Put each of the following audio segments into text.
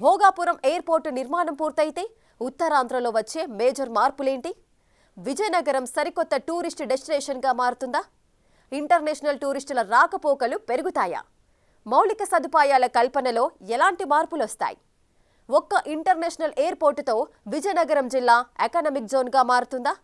Bhogapuram airport నిర్మాణం పూర్తయితే ఉత్తరాంధ్రలో వచ్చే మేజర్ మార్పులేంటి? విజయనగరం సరికొత్త టూరిస్ట్ డెస్టినేషన్గా మారుతుందా? ఇంటర్నేషనల్ టూరిస్టుల రాకపోకలు పెరుగుతాయా? మౌలిక సదుపాయాల కల్పనలో ఎలాంటి మార్పులు వస్తాయి? ఒక్క ఇంటర్నేషనల్ ఎయిర్పోర్టుతో విజయనగరం జిల్లా ఎకనామిక్ జోన్గా మారుతుందా?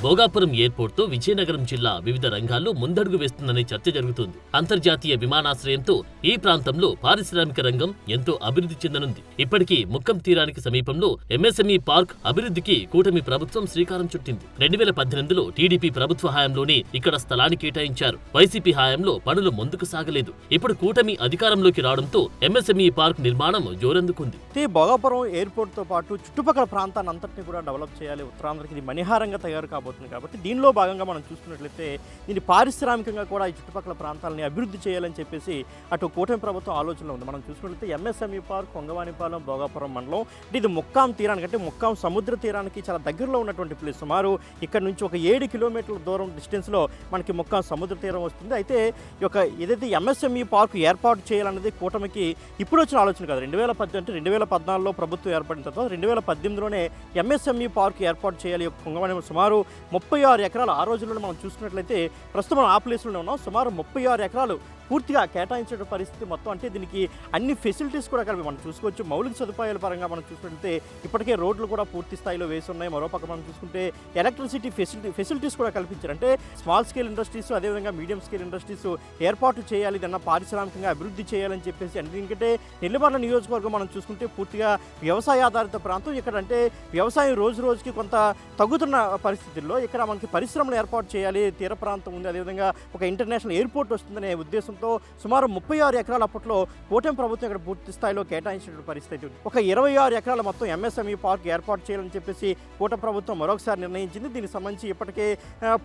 భోగాపురం ఎయిర్పోర్ట్తో విజయనగరం జిల్లా వివిధ రంగాల్లో ముందడుగు వేస్తుందనే చర్చ జరుగుతుంది. అంతర్జాతీయ విమానాశ్రయంతో ఈ ప్రాంతంలో పారిశ్రామిక రంగం ఎంతో అభివృద్ధి చెందనుంది. ఇప్పటికీ ముక్కం తీరానికి సమీపంలో ఎంఎస్ఎంఈ పార్క్ అభివృద్ధికి కూటమి ప్రభుత్వం శ్రీకారం చుట్టింది. 2018లో టీడీపీ ప్రభుత్వ హయాంలోనే ఇక్కడ స్థలాన్ని కేటాయించారు. వైసీపీ హయాంలో పనులు ముందుకు సాగలేదు. ఇప్పుడు కూటమి అధికారంలోకి రావడంతో ఎంఎస్ఎంఈ పార్క్ నిర్మాణం జోరందుకుంది. భోగాపురం ఎయిర్పోర్ట్ తో పాటు చుట్టుపక్కల ప్రాంతాన్ని అంతటిని కూడా డెవలప్ చేయాలి. ఉత్తరాంధ్రకి ఇది మణిహారంగా తయారు కాబోతుంది. కాబట్టి దీనిలో భాగంగా మనం చూసుకున్నట్లయితే దీన్ని పారిశ్రామికంగా కూడా ఈ చుట్టుపక్కల ప్రాంతాలని అభివృద్ధి చేయాలని చెప్పేసి అటు కూటమి ప్రభుత్వం ఆలోచనలో ఉంది. మనం చూసుకున్నట్లయితే ఎంఎస్ఎంఈ పార్క్ కొంగవానిపాలెం భోగాపురం మండలం ఇది ముక్కాం తీరానికి అంటే ముక్కాం సముద్ర తీరానికి చాలా దగ్గరలో ఉన్నటువంటి ప్లేస్. సుమారు ఇక్కడ నుంచి ఒక 7 కిలోమీటర్ల దూరం డిస్టెన్స్లో మనకి ముక్కాం సముద్ర తీరం వస్తుంది. అయితే ఈ యొక్క ఏదైతే ఎంఎస్ఎంఈ పార్క్ ఏర్పాటు చేయాలన్నది కూటమికి ఇప్పుడు వచ్చిన ఆలోచన కాదు. 2018 అంటే 2014లో ప్రభుత్వం ఏర్పడిన తర్వాత 2018లోనే ఎంఎస్ఎంఈ పార్క్ ఏర్పాటు చేయాలి. కొంగవాని సుమారు 36 ఎకరాలు ఆ రోజుల్లో మనం చూసుకున్నట్లయితే ప్రస్తుతం మనం ఆ ప్లేస్లోనే ఉన్నాం. సుమారు 36 ఎకరాలు పూర్తిగా కేటాయించే పరిస్థితి మొత్తం. అంటే దీనికి అన్ని ఫెసిలిటీస్ కూడా కలిపి మనం చూసుకోవచ్చు. మౌలిక సదుపాయాల పరంగా మనం చూసుకుంటే ఇప్పటికే రోడ్లు కూడా పూర్తి స్థాయిలో వేసి ఉన్నాయి. మరోపక్క మనం చూసుకుంటే ఎలక్ట్రిసిటీ ఫెసిలిటీస్ కూడా కల్పించారు. అంటే స్మాల్ స్కేల్ ఇండస్ట్రీస్ అదేవిధంగా మీడియం స్కేల్ ఇండస్ట్రీస్ ఏర్పాటు చేయాలి, దాన్ని పారిశ్రామికంగా అభివృద్ధి చేయాలని చెప్పేసి. ఎందుకంటే నెల్లిమర్ల నియోజకవర్గం మనం చూసుకుంటే పూర్తిగా వ్యవసాయ ఆధారిత ప్రాంతం. ఇక్కడ అంటే వ్యవసాయం రోజు రోజుకి కొంత తగ్గుతున్న పరిస్థితుల్లో ఇక్కడ మనకి పరిశ్రమలు ఏర్పాటు చేయాలి, తీర ప్రాంతం ఉంది, అదేవిధంగా ఒక ఇంటర్నేషనల్ ఎయిర్పోర్ట్ వస్తుందనే ఉద్దేశంతో సుమారు 36 ఎకరాల అప్పట్లో కూటమి ప్రభుత్వం ఇక్కడ పూర్తి స్థాయిలో కేటాయించిన పరిస్థితి. ఒక 26 ఎకరాల మొత్తం ఎంఎస్ఎంఈ పార్క్ ఏర్పాటు చేయాలని చెప్పేసి కూటమి ప్రభుత్వం మరొకసారి నిర్ణయించింది. దీనికి సంబంధించి ఇప్పటికే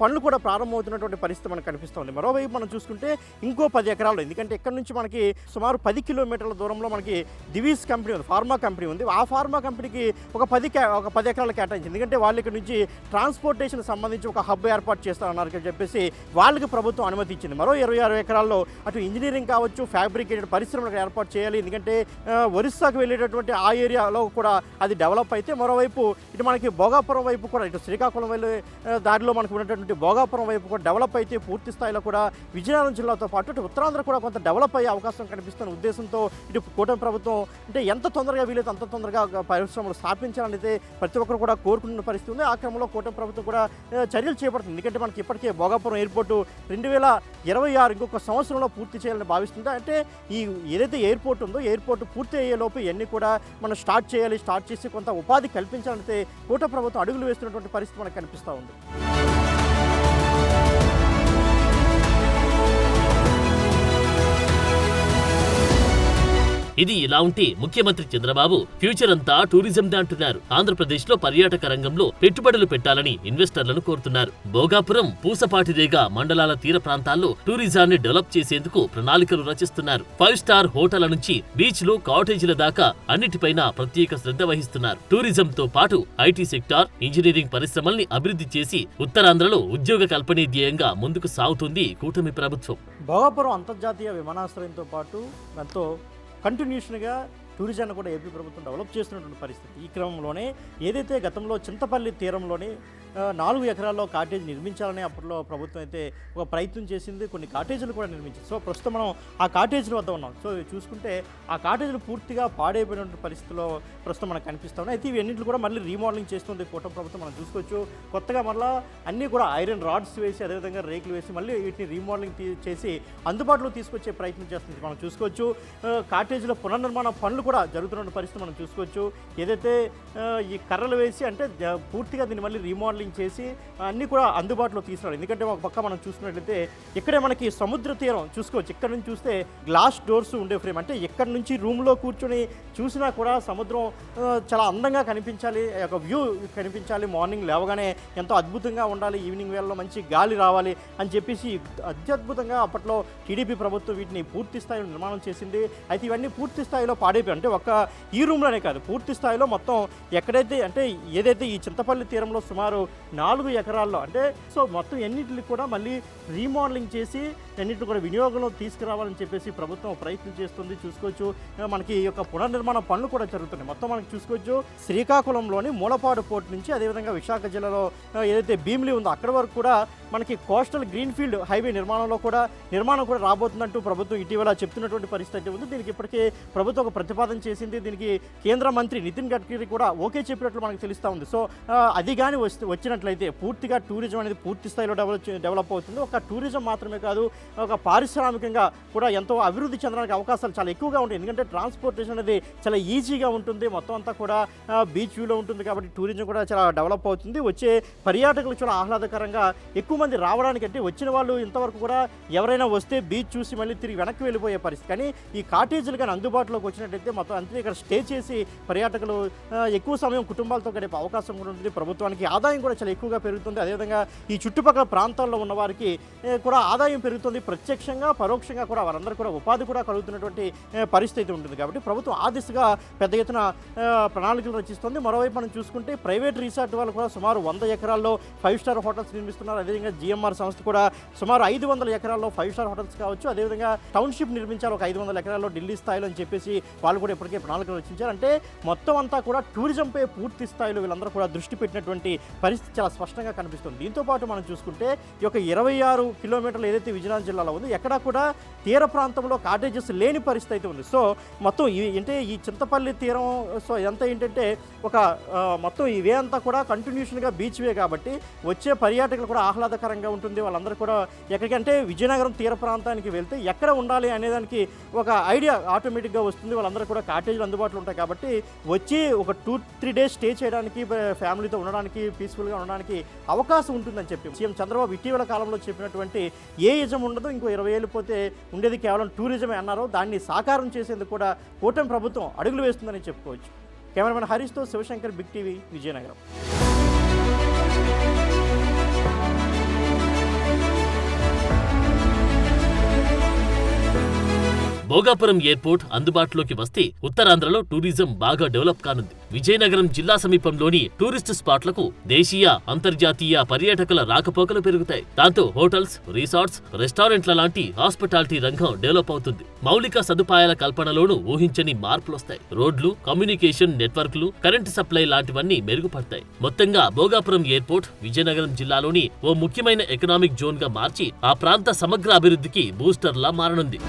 పనులు కూడా ప్రారంభమవుతున్నటువంటి పరిస్థితి మనకు కనిపిస్తుంది. మరోవైపు మనం చూసుకుంటే ఇంకో 10 ఎకరాలు, ఎందుకంటే ఇక్కడ నుంచి మనకి సుమారు 10 కిలోమీటర్ల దూరంలో మనకి దివీస్ కంపెనీ ఉంది, ఫార్మా కంపెనీ ఉంది. ఆ ఫార్మా కంపెనీకి ఒక 10 ఎకరాలు కేటాయించింది. ఎందుకంటే వాళ్ళు ఇక్కడ నుంచి ట్రాన్స్పోర్టేషన్ సంబంధించి ఒక హబ్ ఏర్పాటు చేస్తారన్నారు చెప్పేసి వాళ్ళకి ప్రభుత్వం అనుమతి ఇచ్చింది. మరో 26 ఎకరాల్లో అటు ఇంజనీరింగ్ కావచ్చు, ఫ్యాబ్రికేటెడ్ పరిశ్రమలకు ఏర్పాటు చేయాలి. ఎందుకంటే ఒరిస్సాకు వెళ్ళేటటువంటి ఆ ఏరియాలో కూడా అది డెవలప్ అయితే, మరోవైపు ఇటు మనకి భోగాపురం వైపు కూడా ఇటు శ్రీకాకుళం వెళ్ళే దారిలో మనకు ఉన్నటువంటి భోగాపురం వైపు కూడా డెవలప్ అయితే పూర్తి స్థాయిలో కూడా విజయనగరం జిల్లాతో పాటు ఇటు ఉత్తరాంధ్ర కూడా కొంత డెవలప్ అయ్యే అవకాశం కనిపిస్తున్న ఉద్దేశంతో ఇటు కూటమి ప్రభుత్వం అంటే ఎంత తొందరగా వీలైతే అంత తొందరగా పరిశ్రమలు స్థాపించాలనైతే ప్రతి ఒక్కరు కూడా కోరుకుంటున్న పరిస్థితి ఉంది. ఆ క్రమంలో కూటమి ప్రభుత్వం కూడా చర్యలు చేపడుతుంది. ఎందుకంటే మనకి ఇప్పటికే భోగాపురం ఎయిర్పోర్టు 2026 ఇంకొక సంవత్సరంలో పూర్తి చేయాలని భావిస్తుంది. అంటే ఈ ఏదైతే ఎయిర్పోర్ట్ ఉందో ఎయిర్పోర్ట్ పూర్తి అయ్యేలోపు ఇవన్నీ కూడా మనం స్టార్ట్ చేసి కొంత ఉపాధి కల్పించాలంటే కూటమి ప్రభుత్వం అడుగులు వేస్తున్నటువంటి పరిస్థితి మనకు కనిపిస్తూ ఉంది. ఇది ఇలా ఉంటే ముఖ్యమంత్రి చంద్రబాబు ఫ్యూచర్ అంతా టూరిజందే అంటున్నారు. ఆంధ్రప్రదేశ్ లో పర్యాటక రంగంలో పెట్టుబడులు పెట్టాలని ఇన్వెస్టర్లను కోరుతున్నారు. భోగాపురం, పూసపాటిరేగ మండలాల తీర ప్రాంతాల్లో టూరిజాన్ని డెవలప్ చేసేందుకు ప్రణాళికలు రచిస్తున్నారు. 5 స్టార్ హోటళ్ల నుంచి బీచ్లు, కాటేజీల దాకా అన్నిటిపైన ప్రత్యేక శ్రద్ధ వహిస్తున్నారు. టూరిజంతో పాటు ఐటీ సెక్టార్, ఇంజనీరింగ్ పరిశ్రమల్ని అభివృద్ధి చేసి ఉత్తరాంధ్రలో ఉద్యోగ కల్పనే ధ్యేయంగా ముందుకు సాగుతుంది కూటమి ప్రభుత్వం. భోగాపురం అంతర్జాతీయ విమానాశ్రయంతో పాటు ఎంతో కంటిన్యూషన్గా టూరిజాన్ని కూడా ఏపీ ప్రభుత్వం డెవలప్ చేస్తున్నటువంటి పరిస్థితి. ఈ క్రమంలోనే ఏదైతే గతంలో చింతపల్లి తీరంలోనే 4 ఎకరాల్లో కాటేజ్ నిర్మించాలని అప్పట్లో ప్రభుత్వం అయితే ఒక ప్రయత్నం చేసింది. కొన్ని కాటేజీలు కూడా నిర్మించింది. సో ప్రస్తుతం మనం ఆ కాటేజీల వద్ద ఉన్నాం. సో చూసుకుంటే ఆ కాటేజీలు పూర్తిగా పాడైపోయినటువంటి పరిస్థితిలో ప్రస్తుతం మనకు కనిపిస్తూ ఉన్నాయి. అయితే ఇవన్నింటిని కూడా మళ్ళీ రీమోడలింగ్ చేస్తుంది కూటమి ప్రభుత్వం. మనం చూసుకోవచ్చు, కొత్తగా మళ్ళీ అన్నీ కూడా ఐరన్ రాడ్స్ వేసి అదేవిధంగా రేకులు వేసి మళ్ళీ వీటిని రీమోడలింగ్ చేసి అందుబాటులో తీసుకొచ్చే ప్రయత్నం చేస్తుంది. మనం చూసుకోవచ్చు కాటేజీల పునర్నిర్మాణ పనులు కూడా జరుగుతున్న పరిస్థితి మనం చూసుకోవచ్చు. ఏదైతే ఈ కర్రలు వేసి అంటే పూర్తిగా దీన్ని మళ్ళీ రీమోడలింగ్ చేసి అన్నీ కూడా అందుబాటులో తీసుకురావాలి. ఎందుకంటే ఒక పక్క మనం చూసుకున్నట్లయితే ఇక్కడే మనకి సముద్ర తీరం చూసుకోవచ్చు. ఇక్కడ నుంచి చూస్తే గ్లాస్ డోర్స్ ఉండే ఫ్రేమ్, అంటే ఇక్కడ నుంచి రూమ్లో కూర్చొని చూసినా కూడా సముద్రం చాలా అందంగా కనిపించాలి, ఒక వ్యూ కనిపించాలి. మార్నింగ్ లేవగానే ఎంతో అద్భుతంగా ఉండాలి, ఈవినింగ్ వేళలో మంచి గాలి రావాలి అని చెప్పేసి అత్యద్భుతంగా అప్పట్లో టీడీపీ ప్రభుత్వం వీటిని పూర్తి స్థాయిలో నిర్మాణం చేసింది. అయితే ఇవన్నీ పూర్తి స్థాయిలో పాడైపోయాయి. అంటే ఒక్క ఈ రూమ్లోనే కాదు, పూర్తి స్థాయిలో మొత్తం ఎక్కడైతే అంటే ఏదైతే ఈ చింతపల్లి తీరంలో సుమారు 4 ఎకరాల్లో అంటే సో మొత్తం ఎన్నిటిని కూడా మళ్ళీ రీమోడలింగ్ చేసి అన్నింటిని కూడా వినియోగంలో తీసుకురావాలని చెప్పేసి ప్రభుత్వం ప్రయత్నం చేస్తుంది. చూసుకోవచ్చు మనకి ఈ యొక్క పునర్నిర్మాణ పనులు కూడా జరుగుతున్నాయి. మొత్తం మనకి చూసుకోవచ్చు శ్రీకాకుళంలోని మూలపాడు పోర్ట్ నుంచి అదేవిధంగా విశాఖ జిల్లాలో ఏదైతే భీమిలి ఉందో అక్కడ వరకు కూడా మనకి కోస్టల్ గ్రీన్ఫీల్డ్ హైవే నిర్మాణం కూడా రాబోతుందంటూ ప్రభుత్వం ఇటీవల చెప్తున్నటువంటి పరిస్థితి ఉంది. దీనికి ఇప్పటికే ప్రభుత్వం ఒక ప్రతిపాదన చేసింది. దీనికి కేంద్ర మంత్రి నితిన్ గడ్కరీ కూడా ఓకే చెప్పినట్లు మనకు తెలుస్తూ ఉంది. సో అది కానీ వచ్చినట్లయితే పూర్తిగా టూరిజం అనేది పూర్తి స్థాయిలో డెవలప్ అవుతుంది. ఒక టూరిజం మాత్రమే కాదు, ఒక పారిశ్రామికంగా కూడా ఎంతో అభివృద్ధి చెందడానికి అవకాశాలు చాలా ఎక్కువగా ఉంటాయి. ఎందుకంటే ట్రాన్స్పోర్టేషన్ అనేది చాలా ఈజీగా ఉంటుంది. మొత్తం అంతా కూడా బీచ్ వ్యూలో ఉంటుంది కాబట్టి టూరిజం కూడా చాలా డెవలప్ అవుతుంది. వచ్చే పర్యాటకులు చాలా ఆహ్లాదకరంగా ఎక్కువ మంది రావడానికి, అంటే వచ్చిన వాళ్ళు ఇంతవరకు కూడా ఎవరైనా వస్తే బీచ్ చూసి మళ్ళీ తిరిగి వెనక్కి వెళ్ళిపోయే పరిస్థితి. కానీ ఈ కాటేజీలు కానీ అందుబాటులోకి వచ్చినట్టయితే మొత్తం అంతే ఇక్కడ స్టే చేసి పర్యాటకులు ఎక్కువ సమయం కుటుంబాలతో గడిపే అవకాశం కూడా ఉంటుంది. ప్రభుత్వానికి ఆదాయం కూడా చాలా ఎక్కువగా పెరుగుతుంది. అదేవిధంగా ఈ చుట్టుపక్కల ప్రాంతాల్లో ఉన్న వారికి కూడా ఆదాయం పెరుగుతుంది. ప్రత్యక్షంగా పరోక్షంగా కూడా వారందరూ కూడా ఉపాధి కూడా కలుగుతున్నటువంటి పరిస్థితి ఉంటుంది. కాబట్టి ప్రభుత్వం ఆ దిశగా పెద్ద ఎత్తున ప్రణాళికలు రచిస్తుంది. మరోవైపు మనం చూసుకుంటే ప్రైవేట్ రిసార్ట్ వాళ్ళు కూడా సుమారు 100 ఎకరాల్లో 5 స్టార్ హోటల్స్ నిర్మిస్తున్నారు. అదేవిధంగా జిఎంఆర్ సంస్థ కూడా సుమారు 500 ఎకరాల్లో 5 స్టార్ హోటల్స్ కావచ్చు, అదేవిధంగా టౌన్షిప్ నిర్మించారు ఒక 500 ఎకరాల్లో ఢిల్లీ స్థాయిలో అని చెప్పేసి వాళ్ళు కూడా ఇప్పటికే ప్రణాళికలు రచించారు. అంటే మొత్తం అంతా కూడా టూరిజంపై పూర్తి స్థాయిలో వీళ్ళందరూ కూడా దృష్టి పెట్టినటువంటి పరిస్థితి చాలా స్పష్టంగా కనిపిస్తుంది. దీంతో పాటు మనం చూసుకుంటే ఈ యొక్క 26 కిలోమీటర్లు ఏదైతే విజయనగరం జిల్లాలో ఉంది ఎక్కడా కూడా తీర ప్రాంతంలో కాటేజెస్ లేని పరిస్థితి అయితే ఉంది. సో మొత్తం అంటే ఈ చింతపల్లి తీరం సో ఎంత ఏంటంటే ఒక మొత్తం ఇవే అంతా కూడా కంటిన్యూషన్గా బీచ్ వే కాబట్టి వచ్చే పర్యాటకులు కూడా ఆహ్లాదకరంగా ఉంటుంది. వాళ్ళందరూ కూడా ఎక్కడికంటే విజయనగరం తీర ప్రాంతానికి వెళ్తే ఎక్కడ ఉండాలి అనేదానికి ఒక ఐడియా ఆటోమేటిక్గా వస్తుంది. వాళ్ళందరూ కూడా కాటేజీలు అందుబాటులో ఉంటాయి కాబట్టి వచ్చి ఒక 2-3 డేస్ స్టే చేయడానికి, ఫ్యామిలీతో ఉండడానికి, పీస్ఫుల్గా ఉండడానికి అవకాశం ఉంటుందని చెప్పి సీఎం చంద్రబాబు ఇటీవల కాలంలో చెప్పినటువంటి ఏ యజం ఉండదు, ఇంకో 20 ఏళ్ళు పోతే ఉండేది కేవలం టూరిజమే అన్నారో దాన్ని సాకారం చేసేందుకు కూడా కూటమి ప్రభుత్వం అడుగులు వేస్తుందని చెప్పుకోవచ్చు. కెమెరామెన్ హరీష్తో Shivshankar, big TV, Vizianagaram. Bhogapuram airport అందుబాటులోకి వస్తే ఉత్తరాంధ్రలో టూరిజం బాగా డెవలప్ కానుంది. విజయనగరం జిల్లా సమీపంలోని టూరిస్ట్ స్పాట్లకు దేశీయ, అంతర్జాతీయ పర్యాటకుల రాకపోకలు పెరుగుతాయి. దాంతో హోటల్స్, రిసార్ట్స్, రెస్టారెంట్ల లాంటి హాస్పిటాలిటీ రంగం డెవలప్ అవుతుంది. మౌలిక సదుపాయాల కల్పనలోనూ ఊహించని మార్పులొస్తాయి. రోడ్లు, కమ్యూనికేషన్ నెట్వర్క్లు, కరెంటు సప్లై లాంటివన్నీ మెరుగుపడతాయి. మొత్తంగా భోగాపురం ఎయిర్పోర్ట్ విజయనగరం జిల్లాలోని ఓ ముఖ్యమైన ఎకనామిక్ జోన్ గా మార్చి ఆ ప్రాంత సమగ్ర అభివృద్ధికి బూస్టర్లా మారనుంది.